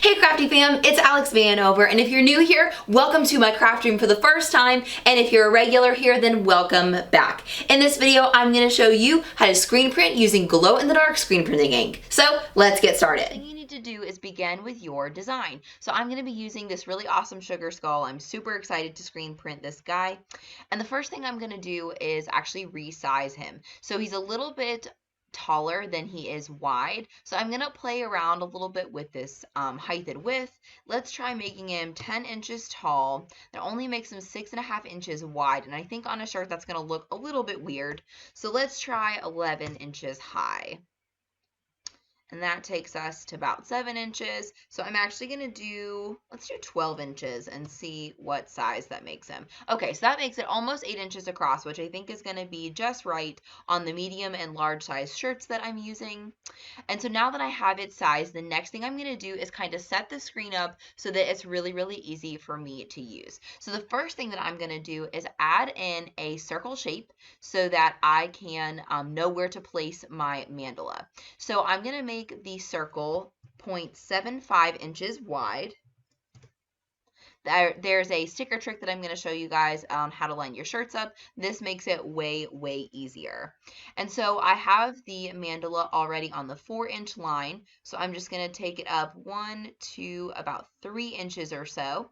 Hey Crafty fam, it's Alex Vanover, and if you're new here, welcome to my craft room for the first time, and if you're a regular here, then welcome back. In this video, I'm going to show you how to screen print using glow-in-the-dark screen printing ink. So let's get started. The thing you need to do is begin with your design. So I'm going to be using this really awesome sugar skull. I'm super excited to screen print this guy, and the first thing I'm going to do is actually resize him. So he's a little bit taller than he is wide, so I'm gonna play around a little bit with this height and width. Let's try making him 10 inches tall. That only makes him 6.5 inches wide, and I think on a shirt that's gonna look a little bit weird. So let's try 11 inches high. And that takes us to about 7 inches. So I'm actually going to let's do 12 inches and see what size that makes him. Okay, so that makes it almost 8 inches across, which I think is going to be just right on the medium and large size shirts that I'm using. And so now that I have it sized, the next thing I'm going to do is kind of set the screen up so that it's really, really easy for me to use. So the first thing that I'm going to do is add in a circle shape so that I can know where to place my mandala. So I'm going to make the circle 0.75 inches wide. There's a sticker trick that I'm going to show you guys on how to line your shirts up. This makes it way, way easier. And so I have the mandala already on the 4-inch line. So I'm just going to take it up 1 to about 3 inches or so.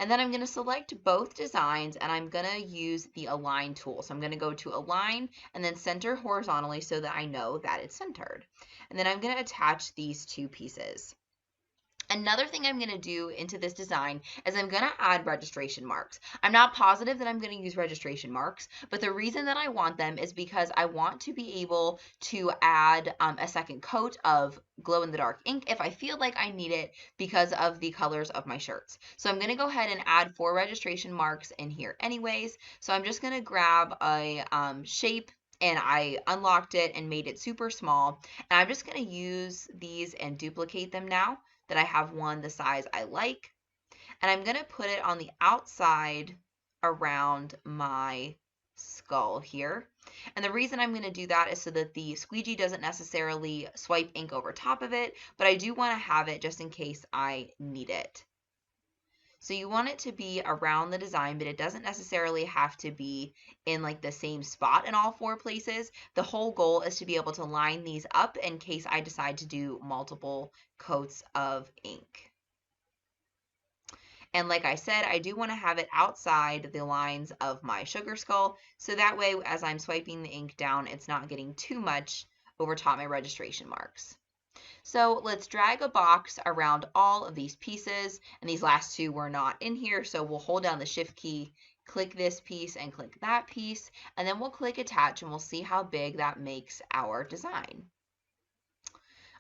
And then I'm going to select both designs and I'm going to use the align tool. So I'm going to go to align and then center horizontally so that I know that it's centered. And then I'm going to attach these two pieces. Another thing I'm going to do into this design is I'm going to add registration marks. I'm not positive that I'm going to use registration marks, but the reason that I want them is because I want to be able to add a second coat of glow-in-the-dark ink if I feel like I need it because of the colors of my shirts. So I'm going to go ahead and add 4 registration marks in here anyways. So I'm just going to grab a shape, and I unlocked it and made it super small. And I'm just going to use these and duplicate them now that I have one the size I like. And I'm going to put it on the outside around my skull here. And the reason I'm going to do that is so that the squeegee doesn't necessarily swipe ink over top of it, but I do want to have it just in case I need it. So you want it to be around the design, but it doesn't necessarily have to be in like the same spot in all 4 places. The whole goal is to be able to line these up in case I decide to do multiple coats of ink. And like I said, I do want to have it outside the lines of my sugar skull, so that way as I'm swiping the ink down, it's not getting too much over top my registration marks. So let's drag a box around all of these pieces, and these last 2 were not in here, so we'll hold down the shift key, click this piece and click that piece, and then we'll click attach and we'll see how big that makes our design.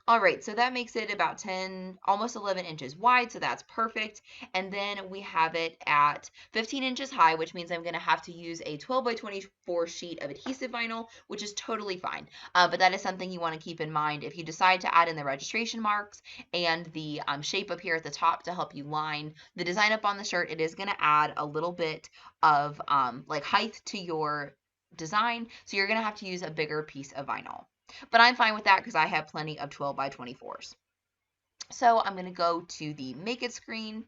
All right, so that makes it about 10, almost 11 inches wide, so that's perfect. And then we have it at 15 inches high, which means I'm gonna have to use a 12 by 24 sheet of adhesive vinyl, which is totally fine. But that is something you wanna keep in mind if you decide to add in the registration marks and the shape up here at the top to help you line the design up on the shirt. It is gonna add a little bit of like height to your design, so you're gonna have to use a bigger piece of vinyl. But I'm fine with that because I have plenty of 12 by 24s. So I'm going to go to the Make It screen,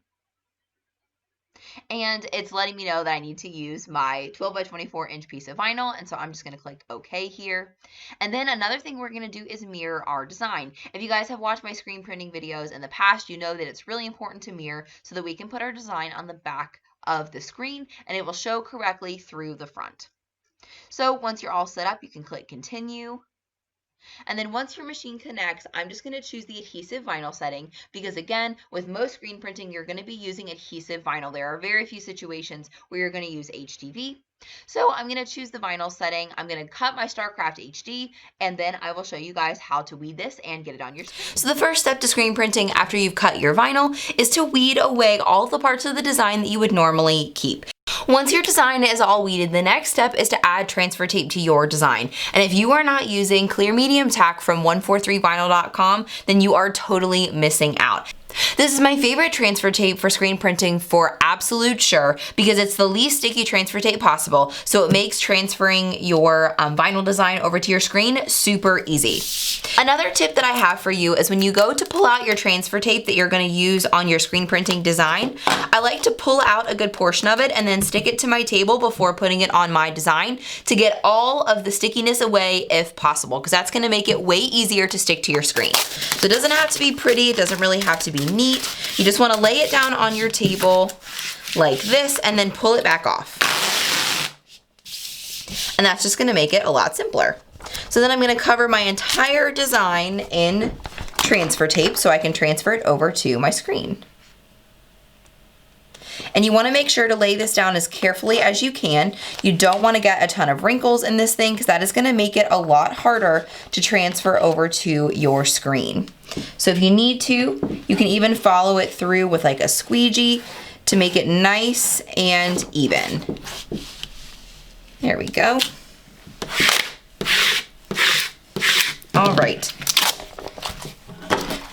and it's letting me know that I need to use my 12 by 24 inch piece of vinyl, and so I'm just going to click OK here. And then another thing we're going to do is mirror our design. If you guys have watched my screen printing videos in the past, you know that it's really important to mirror so that we can put our design on the back of the screen, and it will show correctly through the front. So once you're all set up, you can click Continue. And then once your machine connects, I'm just going to choose the adhesive vinyl setting because again, with most screen printing, you're going to be using adhesive vinyl. There are very few situations where you're going to use HDV. So I'm going to choose the vinyl setting. I'm going to cut my StarCraft HD, and then I will show you guys how to weed this and get it on your screen. So the first step to screen printing after you've cut your vinyl is to weed away all the parts of the design that you would normally keep. Once your design is all weeded, the next step is to add transfer tape to your design. And if you are not using clear medium tack from 143vinyl.com, then you are totally missing out. This is my favorite transfer tape for screen printing for absolute sure because it's the least sticky transfer tape possible, so it makes transferring your vinyl design over to your screen super easy. Another tip that I have for you is when you go to pull out your transfer tape that you're going to use on your screen printing design, I like to pull out a good portion of it and then stick it to my table before putting it on my design to get all of the stickiness away if possible, because that's going to make it way easier to stick to your screen. So it doesn't have to be pretty, it doesn't really have to be neat. You just want to lay it down on your table like this and then pull it back off. And that's just going to make it a lot simpler. So then I'm going to cover my entire design in transfer tape so I can transfer it over to my screen. And you want to make sure to lay this down as carefully as you can. You don't want to get a ton of wrinkles in this thing because that is going to make it a lot harder to transfer over to your screen. So if you need to, you can even follow it through with like a squeegee to make it nice and even. There we go. All right.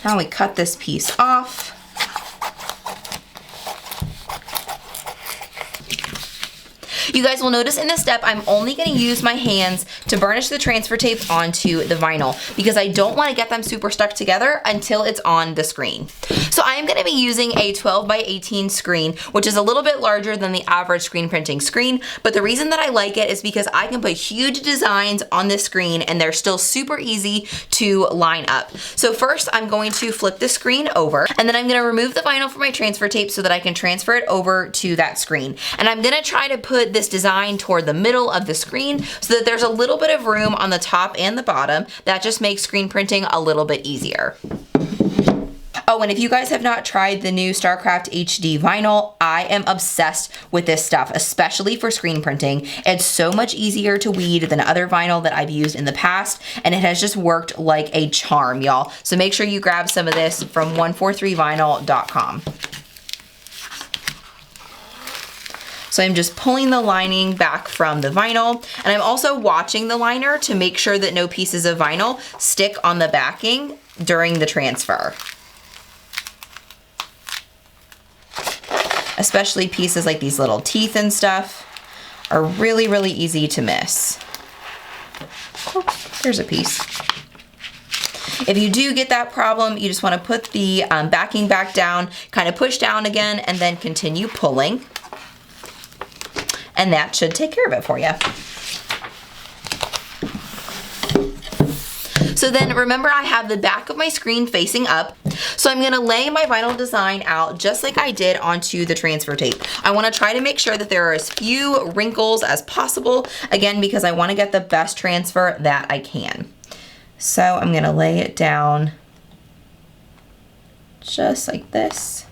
Now we cut this piece off. You guys will notice in this step, I'm only going to use my hands to burnish the transfer tape onto the vinyl because I don't want to get them super stuck together until it's on the screen. So I am going to be using a 12 by 18 screen, which is a little bit larger than the average screen printing screen, but the reason that I like it is because I can put huge designs on this screen and they're still super easy to line up. So first I'm going to flip the screen over and then I'm going to remove the vinyl from my transfer tape so that I can transfer it over to that screen. And I'm going to try to put this design toward the middle of the screen so that there's a little bit of room on the top and the bottom. That just makes screen printing a little bit easier. Oh, and if you guys have not tried the new StarCraft HD vinyl, I am obsessed with this stuff, especially for screen printing. It's so much easier to weed than other vinyl that I've used in the past, and it has just worked like a charm, y'all. So make sure you grab some of this from 143vinyl.com. So I'm just pulling the lining back from the vinyl, and I'm also watching the liner to make sure that no pieces of vinyl stick on the backing during the transfer. Especially pieces like these little teeth and stuff are really, really easy to miss. Oh, there's a piece. If you do get that problem, you just want to put the backing back down, kind of push down again, and then continue pulling. And that should take care of it for you. So then remember I have the back of my screen facing up. So I'm gonna lay my vinyl design out just like I did onto the transfer tape. I wanna try to make sure that there are as few wrinkles as possible, again, because I wanna get the best transfer that I can. So I'm gonna lay it down just like this.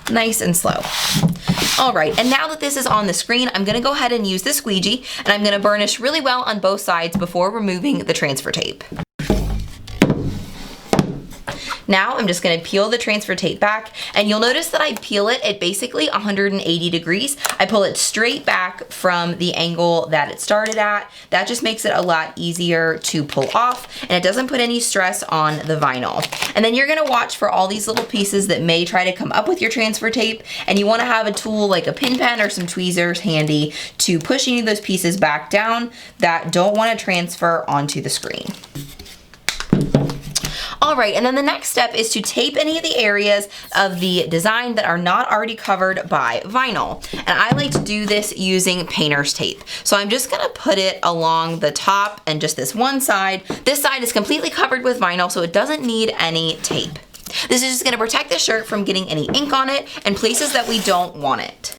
Nice and slow. All right, and now that this is on the screen, I'm gonna go ahead and use the squeegee, and I'm gonna burnish really well on both sides before removing the transfer tape. Now I'm just gonna peel the transfer tape back, and you'll notice that I peel it at basically 180 degrees. I pull it straight back from the angle that it started at. That just makes it a lot easier to pull off, and it doesn't put any stress on the vinyl. And then you're gonna watch for all these little pieces that may try to come up with your transfer tape, and you wanna have a tool like a pin pen or some tweezers handy to push any of those pieces back down that don't wanna transfer onto the screen. All right, and then the next step is to tape any of the areas of the design that are not already covered by vinyl. And I like to do this using painter's tape. So I'm just gonna put it along the top and just this one side. This side is completely covered with vinyl, so it doesn't need any tape. This is just gonna protect the shirt from getting any ink on it and places that we don't want it.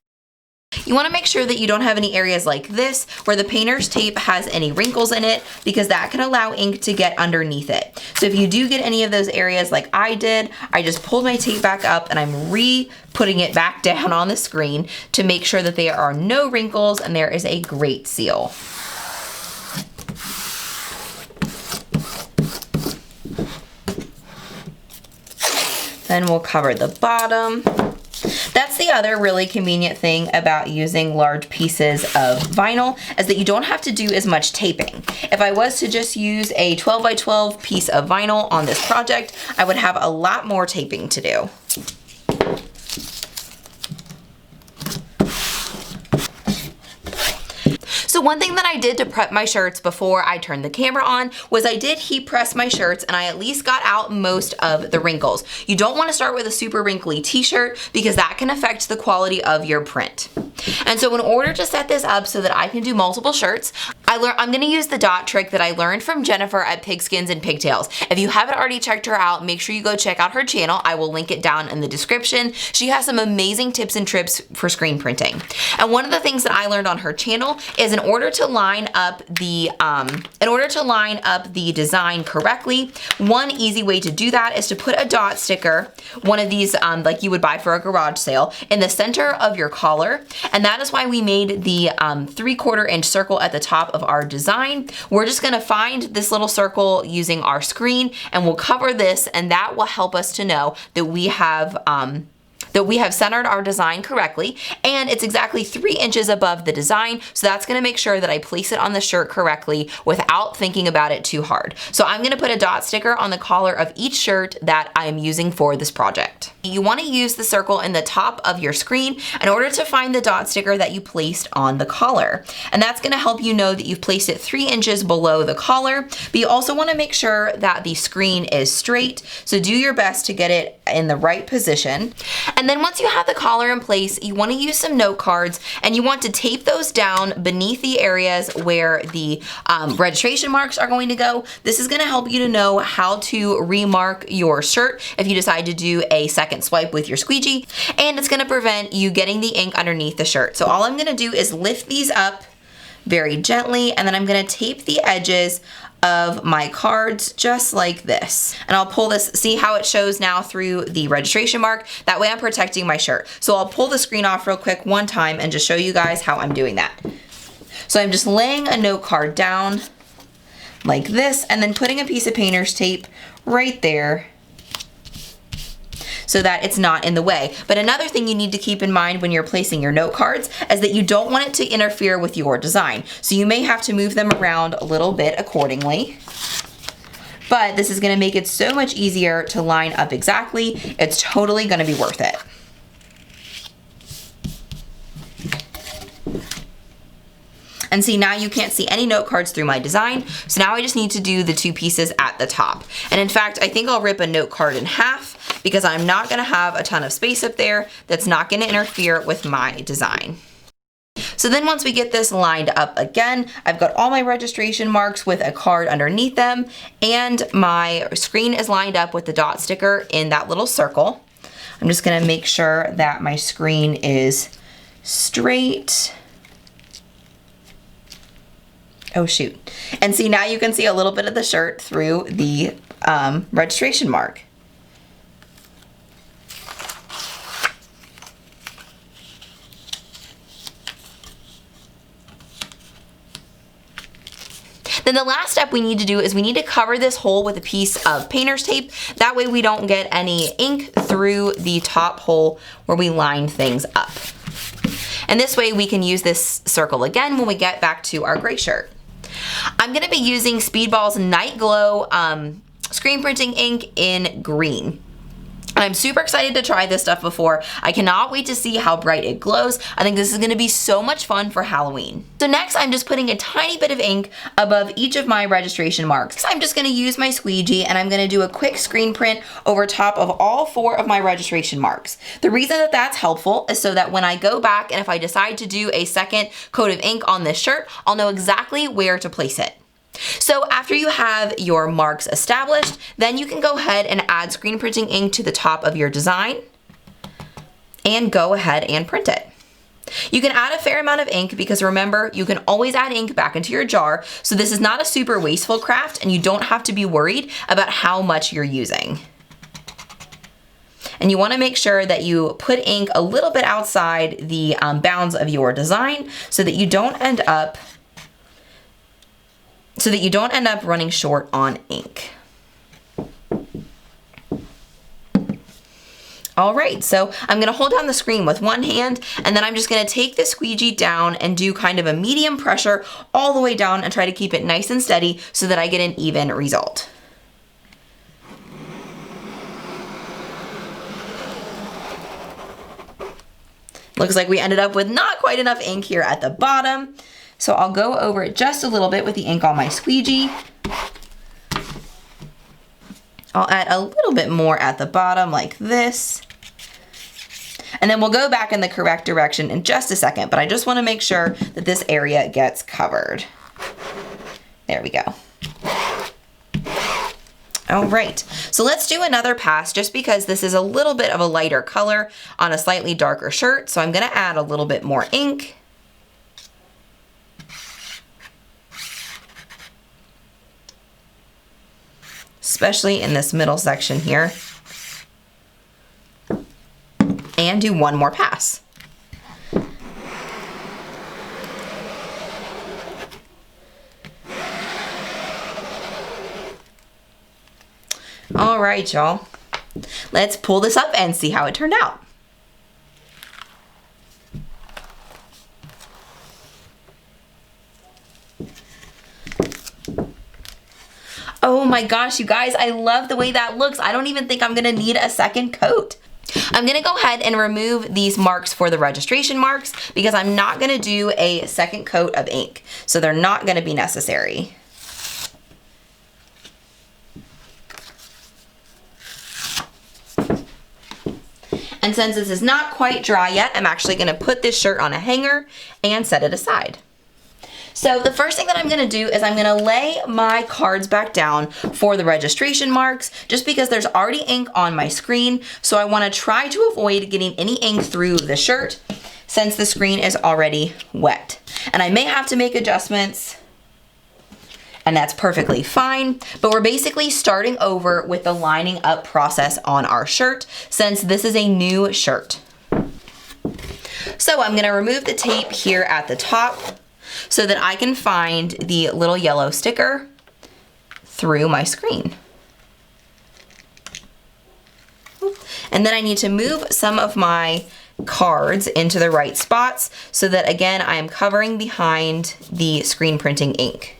You want to make sure that you don't have any areas like this where the painter's tape has any wrinkles in it, because that can allow ink to get underneath it. So if you do get any of those areas like I did, I just pulled my tape back up and I'm re-putting it back down on the screen to make sure that there are no wrinkles and there is a great seal. Then we'll cover the bottom. That's the other really convenient thing about using large pieces of vinyl, is that you don't have to do as much taping. If I was to just use a 12 by 12 piece of vinyl on this project, I would have a lot more taping to do. So one thing that I did to prep my shirts before I turned the camera on was I did heat press my shirts, and I at least got out most of the wrinkles. You don't want to start with a super wrinkly t-shirt because that can affect the quality of your print. And so in order to set this up so that I can do multiple shirts, I'm going to use the dot trick that I learned from Jennifer at Pigskins and Pigtails. If you haven't already checked her out, make sure you go check out her channel. I will link it down in the description. She has some amazing tips and tricks for screen printing. And one of the things that I learned on her channel is in order to line up the design correctly, one easy way to do that is to put a dot sticker, one of these like you would buy for a garage sale, in the center of your collar. And that is why we made the 3/4 inch circle at the top of our design. We're just gonna find this little circle using our screen, and we'll cover this, and that will help us to know that we have centered our design correctly, and it's exactly 3 inches above the design, so that's gonna make sure that I place it on the shirt correctly without thinking about it too hard. So I'm gonna put a dot sticker on the collar of each shirt that I am using for this project. You wanna use the circle in the top of your screen in order to find the dot sticker that you placed on the collar. And that's gonna help you know that you've placed it 3 inches below the collar, but you also wanna make sure that the screen is straight, so do your best to get it in the right position. And then once you have the collar in place, you want to use some note cards, and you want to tape those down beneath the areas where the registration marks are going to go. This is going to help you to know how to remark your shirt if you decide to do a second swipe with your squeegee, and it's going to prevent you getting the ink underneath the shirt. So all I'm going to do is lift these up very gently, and then I'm going to tape the edges of my cards just like this. And I'll pull this, see how it shows now through the registration mark? That way I'm protecting my shirt. So I'll pull the screen off real quick one time and just show you guys how I'm doing that. So I'm just laying a note card down like this, and then putting a piece of painter's tape right there so that it's not in the way. But another thing you need to keep in mind when you're placing your note cards is that you don't want it to interfere with your design. So you may have to move them around a little bit accordingly. But this is gonna make it so much easier to line up exactly. It's totally gonna be worth it. And see, now you can't see any note cards through my design. So now I just need to do the 2 pieces at the top. And in fact, I think I'll rip a note card in half because I'm not gonna have a ton of space up there that's not gonna interfere with my design. So then once we get this lined up again, I've got all my registration marks with a card underneath them, and my screen is lined up with the dot sticker in that little circle. I'm just gonna make sure that my screen is straight. Oh shoot. And see, now you can see a little bit of the shirt through the registration mark. Then the last step we need to do is we need to cover this hole with a piece of painter's tape. That way we don't get any ink through the top hole where we line things up. And this way we can use this circle again when we get back to our gray shirt. I'm gonna be using Speedball's Night Glow screen printing ink in green. And I'm super excited to try this stuff before. I cannot wait to see how bright it glows. I think this is gonna be so much fun for Halloween. So next I'm just putting a tiny bit of ink above each of my registration marks. I'm just gonna use my squeegee, and I'm gonna do a quick screen print over top of all 4 of my registration marks. The reason that that's helpful is so that when I go back and if I decide to do a second coat of ink on this shirt, I'll know exactly where to place it. So after you have your marks established, then you can go ahead and add screen printing ink to the top of your design and go ahead and print it. You can add a fair amount of ink because remember, you can always add ink back into your jar, so this is not a super wasteful craft and you don't have to be worried about how much you're using. And you want to make sure that you put ink a little bit outside the bounds of your design so that you don't end up running short on ink. All right, so I'm gonna hold down the screen with one hand, and then I'm just gonna take the squeegee down and do kind of a medium pressure all the way down and try to keep it nice and steady so that I get an even result. Looks like we ended up with not quite enough ink here at the bottom. So I'll go over it just a little bit with the ink on my squeegee. I'll add a little bit more at the bottom like this. And then we'll go back in the correct direction in just a second, but I just want to make sure that this area gets covered. There we go. All right, so let's do another pass just because this is a little bit of a lighter color on a slightly darker shirt. So I'm gonna add a little bit more ink. Especially in this middle section here. And do one more pass. All right, y'all. Let's pull this up and see how it turned out. Oh my gosh, you guys, I love the way that looks. I don't even think I'm gonna need a second coat. I'm gonna go ahead and remove these marks for the registration marks because I'm not gonna do a second coat of ink. So they're not gonna be necessary. And since this is not quite dry yet, I'm actually gonna put this shirt on a hanger and set it aside. So the first thing that I'm gonna do is I'm gonna lay my cards back down for the registration marks just because there's already ink on my screen. So I wanna try to avoid getting any ink through the shirt since the screen is already wet. And I may have to make adjustments, and that's perfectly fine, but we're basically starting over with the lining up process on our shirt since this is a new shirt. So I'm gonna remove the tape here at the top so that I can find the little yellow sticker through my screen. And then I need to move some of my cards into the right spots so that again, I am covering behind the screen printing ink.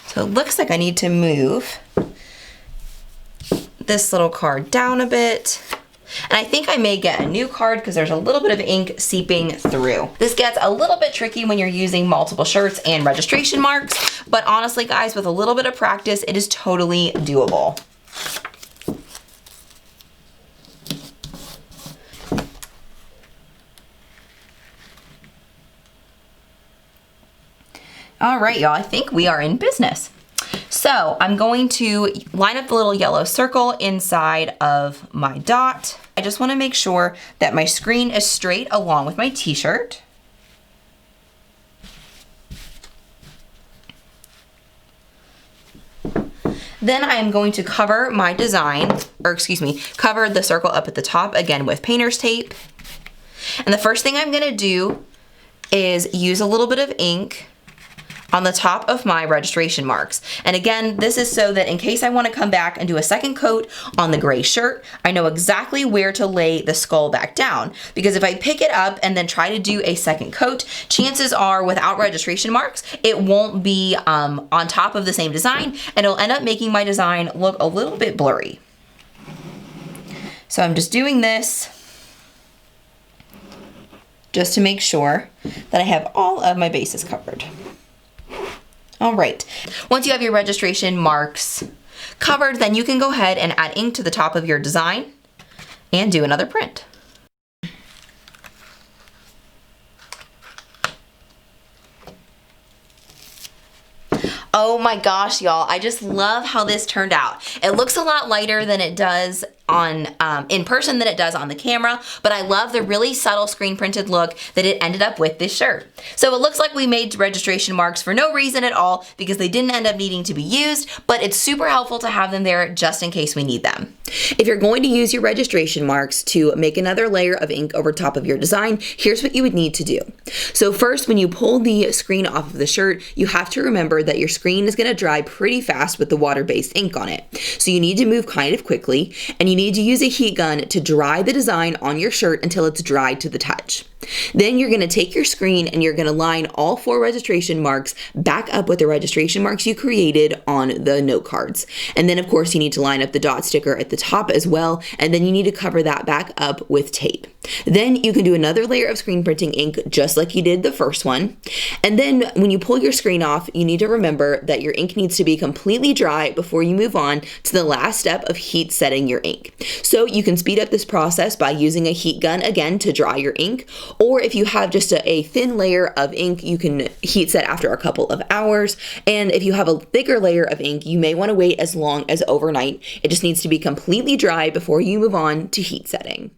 So it looks like I need to move this little card down a bit. And I think I may get a new card because there's a little bit of ink seeping through. This gets a little bit tricky when you're using multiple shirts and registration marks, but honestly guys, with a little bit of practice, it is totally doable. All right, y'all, I think we are in business. So I'm going to line up the little yellow circle inside of my dot. I just want to make sure that my screen is straight along with my t-shirt. Then I am going to cover my design, or excuse me, cover the circle up at the top again with painter's tape. And the first thing I'm going to do is use a little bit of ink on the top of my registration marks. And again, this is so that in case I want to come back and do a second coat on the gray shirt, I know exactly where to lay the skull back down. Because if I pick it up and then try to do a second coat, chances are without registration marks, it won't be on top of the same design and it'll end up making my design look a little bit blurry. So I'm just doing this just to make sure that I have all of my bases covered. All right, once you have your registration marks covered, then you can go ahead and add ink to the top of your design and do another print. Oh my gosh, y'all, I just love how this turned out. It looks a lot lighter than it does on in person than it does on the camera, but I love the really subtle screen printed look that it ended up with this shirt. So it looks like we made registration marks for no reason at all because they didn't end up needing to be used, but it's super helpful to have them there just in case we need them. If you're going to use your registration marks to make another layer of ink over top of your design, here's what you would need to do. So first, when you pull the screen off of the shirt, you have to remember that your screen is going to dry pretty fast with the water-based ink on it. So you need to move kind of quickly, and you need to use a heat gun to dry the design on your shirt until it's dry to the touch. Then you're going to take your screen and you're going to line all 4 registration marks back up with the registration marks you created on the note cards. And then of course you need to line up the dot sticker at the top as well, and then you need to cover that back up with tape. Then you can do another layer of screen printing ink just like you did the first one. And then when you pull your screen off, you need to remember that your ink needs to be completely dry before you move on to the last step of heat setting your ink. So you can speed up this process by using a heat gun again to dry your ink, or if you have just a thin layer of ink, you can heat set after a couple of hours. And if you have a bigger layer of ink, you may want to wait as long as overnight. It just needs to be completely dry before you move on to heat setting.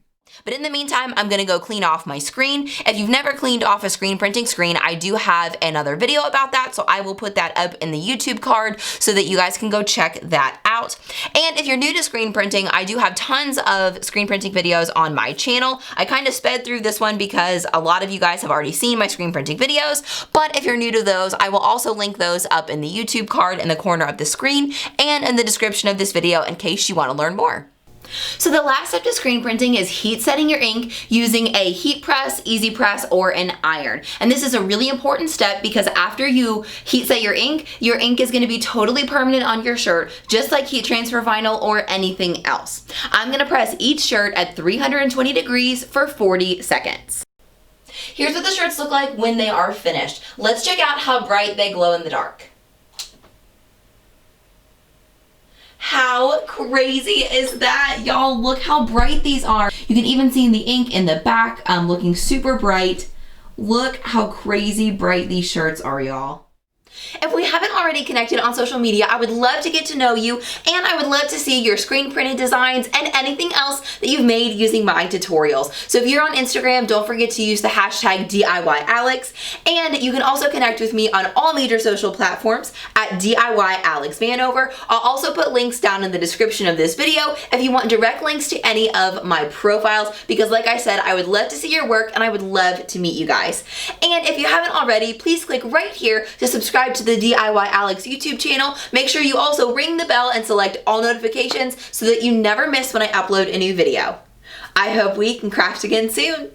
But in the meantime, I'm gonna go clean off my screen. If you've never cleaned off a screen printing screen, I do have another video about that, so I will put that up in the YouTube card so that you guys can go check that out. And if you're new to screen printing, I do have tons of screen printing videos on my channel. I kind of sped through this one because a lot of you guys have already seen my screen printing videos, but if you're new to those, I will also link those up in the YouTube card in the corner of the screen and in the description of this video in case you want to learn more. So the last step to screen printing is heat setting your ink using a heat press, easy press, or an iron. And this is a really important step because after you heat set your ink is going to be totally permanent on your shirt, just like heat transfer vinyl or anything else. I'm going to press each shirt at 320 degrees for 40 seconds. Here's what the shirts look like when they are finished. Let's check out how bright they glow in the dark. How crazy is that? Y'all, look how bright these are. You can even see the ink in the back looking super bright. Look how crazy bright these shirts are, y'all. If we haven't already connected on social media, I would love to get to know you, and I would love to see your screen printed designs and anything else that you've made using my tutorials. So if you're on Instagram, don't forget to use the hashtag DIYAlex, and you can also connect with me on all major social platforms at DIYAlexVanover. I'll also put links down in the description of this video if you want direct links to any of my profiles, because like I said, I would love to see your work and I would love to meet you guys. And if you haven't already, please click right here to subscribe to the DIY Alex YouTube channel. Make sure you also ring the bell and select all notifications so that you never miss when I upload a new video. I hope we can craft again soon.